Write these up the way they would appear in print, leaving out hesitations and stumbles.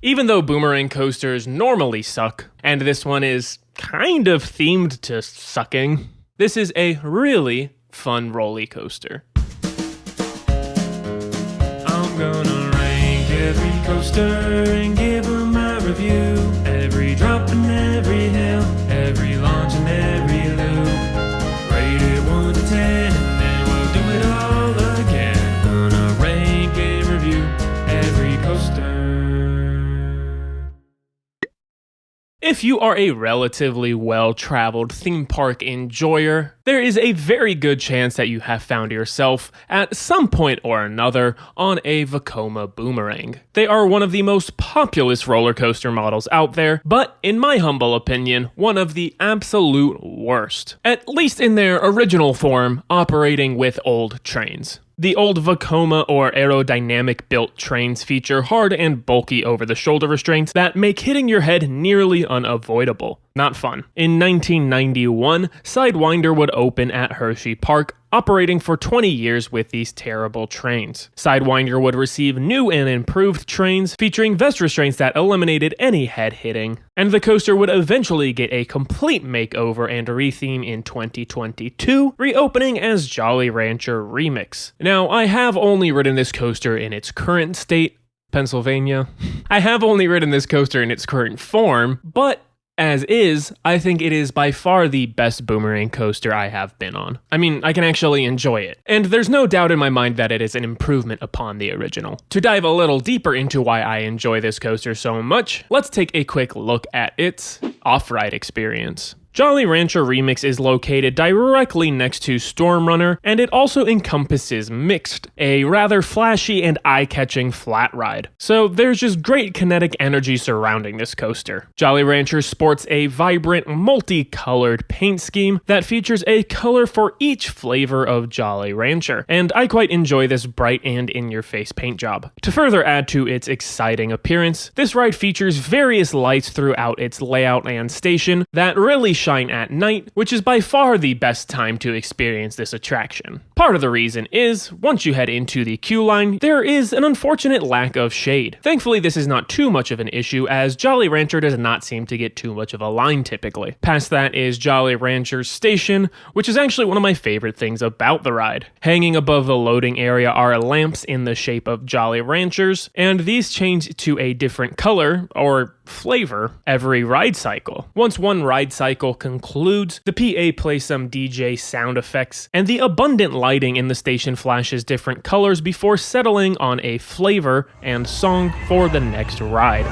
Even though boomerang coasters normally suck, and this one is kind of themed to sucking, this is a really fun roller coaster. I'm gonna rank every coaster and give them my review. Every drop and every hill, every launch and every loop. Rate it 1 to 10 and then we'll do it all again. Gonna rank and review every coaster. If you are a relatively well-traveled theme park enjoyer, there is a very good chance that you have found yourself, at some point or another, on a Vekoma Boomerang. They are one of the most populous roller coaster models out there, but in my humble opinion, one of the absolute worst. At least in their original form, operating with old trains. The old Vekoma or aerodynamic built trains feature hard and bulky over-the-shoulder restraints that make hitting your head nearly unavoidable. Not fun. In 1991, Sidewinder would open at Hersheypark, operating for 20 years with these terrible trains. Sidewinder would receive new and improved trains featuring vest restraints that eliminated any head hitting, and the coaster would eventually get a complete makeover and retheme in 2022, reopening as Jolly Rancher Remix. Now, I have only ridden this coaster in its current state, Pennsylvania. I have only ridden this coaster in its current form, but as is, I think it is by far the best boomerang coaster I have been on. I mean, I can actually enjoy it. And there's no doubt in my mind that it is an improvement upon the original. To dive a little deeper into why I enjoy this coaster so much, let's take a quick look at its off-ride experience. Jolly Rancher Remix is located directly next to Storm Runner, and it also encompasses Mixed, a rather flashy and eye-catching flat ride. So there's just great kinetic energy surrounding this coaster. Jolly Rancher sports a vibrant, multicolored paint scheme that features a color for each flavor of Jolly Rancher, and I quite enjoy this bright and in-your-face paint job. To further add to its exciting appearance, this ride features various lights throughout its layout and station that really shine at night, which is by far the best time to experience this attraction. Part of the reason is, once you head into the queue line, there is an unfortunate lack of shade. Thankfully, this is not too much of an issue, as Jolly Rancher does not seem to get too much of a line typically. Past that is Jolly Rancher's station, which is actually one of my favorite things about the ride. Hanging above the loading area are lamps in the shape of Jolly Ranchers, and these change to a different color, or flavor, every ride cycle. Once one ride cycle concludes, the PA plays some DJ sound effects, and the abundant lighting in the station flashes different colors before settling on a flavor and song for the next ride.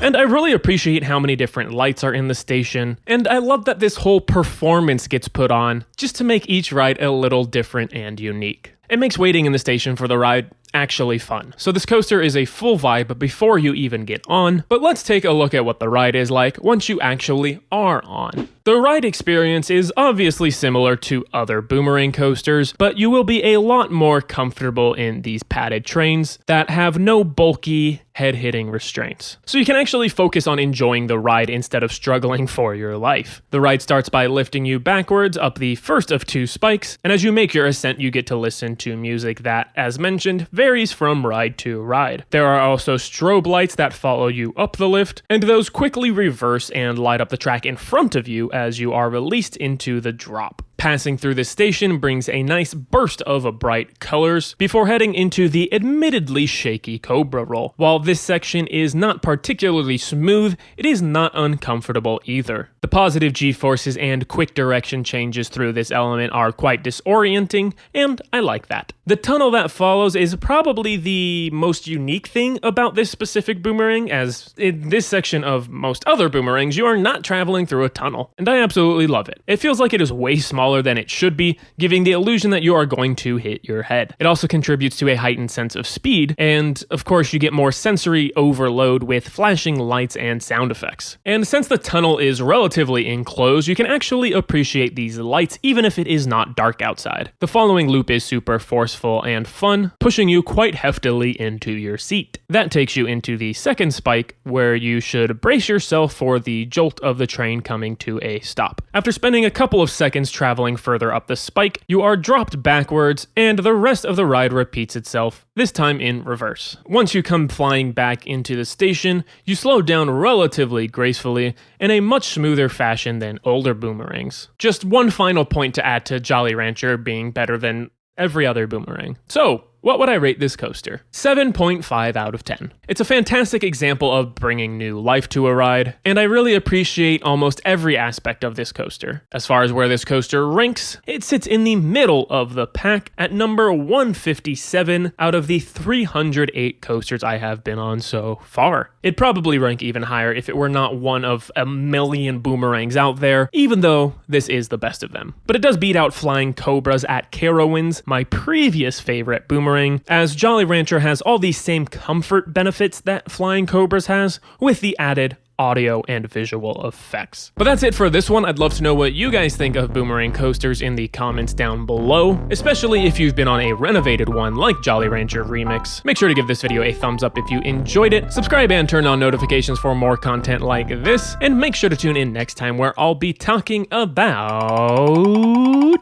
And I really appreciate how many different lights are in the station, and I love that this whole performance gets put on just to make each ride a little different and unique. It makes waiting in the station for the ride actually fun. So this coaster is a full vibe before you even get on, but let's take a look at what the ride is like once you actually are on. The ride experience is obviously similar to other boomerang coasters, but you will be a lot more comfortable in these padded trains that have no bulky, head-hitting restraints. So you can actually focus on enjoying the ride instead of struggling for your life. The ride starts by lifting you backwards up the first of 2 spikes, and as you make your ascent, you get to listen to music that, as mentioned, varies from ride to ride. There are also strobe lights that follow you up the lift, and those quickly reverse and light up the track in front of you as you are released into the drop. Passing through this station brings a nice burst of bright colors before heading into the admittedly shaky Cobra roll. While this section is not particularly smooth, it is not uncomfortable either. The positive G-forces and quick direction changes through this element are quite disorienting, and I like that. The tunnel that follows is probably the most unique thing about this specific boomerang, as in this section of most other boomerangs, you are not traveling through a tunnel, and I absolutely love it. It feels like it is way smaller than it should be, giving the illusion that you are going to hit your head. It also contributes to a heightened sense of speed, and of course you get more sensory overload with flashing lights and sound effects. And since the tunnel is relatively enclosed, you can actually appreciate these lights even if it is not dark outside. The following loop is super forceful and fun, pushing you quite heftily into your seat. That takes you into the second spike, where you should brace yourself for the jolt of the train coming to a stop. After spending a couple of seconds traveling traveling further up the spike, you are dropped backwards, and the rest of the ride repeats itself, this time in reverse. Once you come flying back into the station, you slow down relatively gracefully in a much smoother fashion than older boomerangs. Just one final point to add to Jolly Rancher being better than every other boomerang. So, what would I rate this coaster? 7.5 out of 10. It's a fantastic example of bringing new life to a ride, and I really appreciate almost every aspect of this coaster. As far as where this coaster ranks, it sits in the middle of the pack at number 157 out of the 308 coasters I have been on so far. It'd probably rank even higher if it were not one of a million boomerangs out there, even though this is the best of them. But it does beat out Flying Cobras at Carowinds, my previous favorite boomerang, as Jolly Rancher has all these same comfort benefits that Flying Cobras has, with the added audio and visual effects. But that's it for this one. I'd love to know what you guys think of boomerang coasters in the comments down below, especially if you've been on a renovated one like Jolly Rancher Remix. Make sure to give this video a thumbs up if you enjoyed it, subscribe and turn on notifications for more content like this, and make sure to tune in next time where I'll be talking about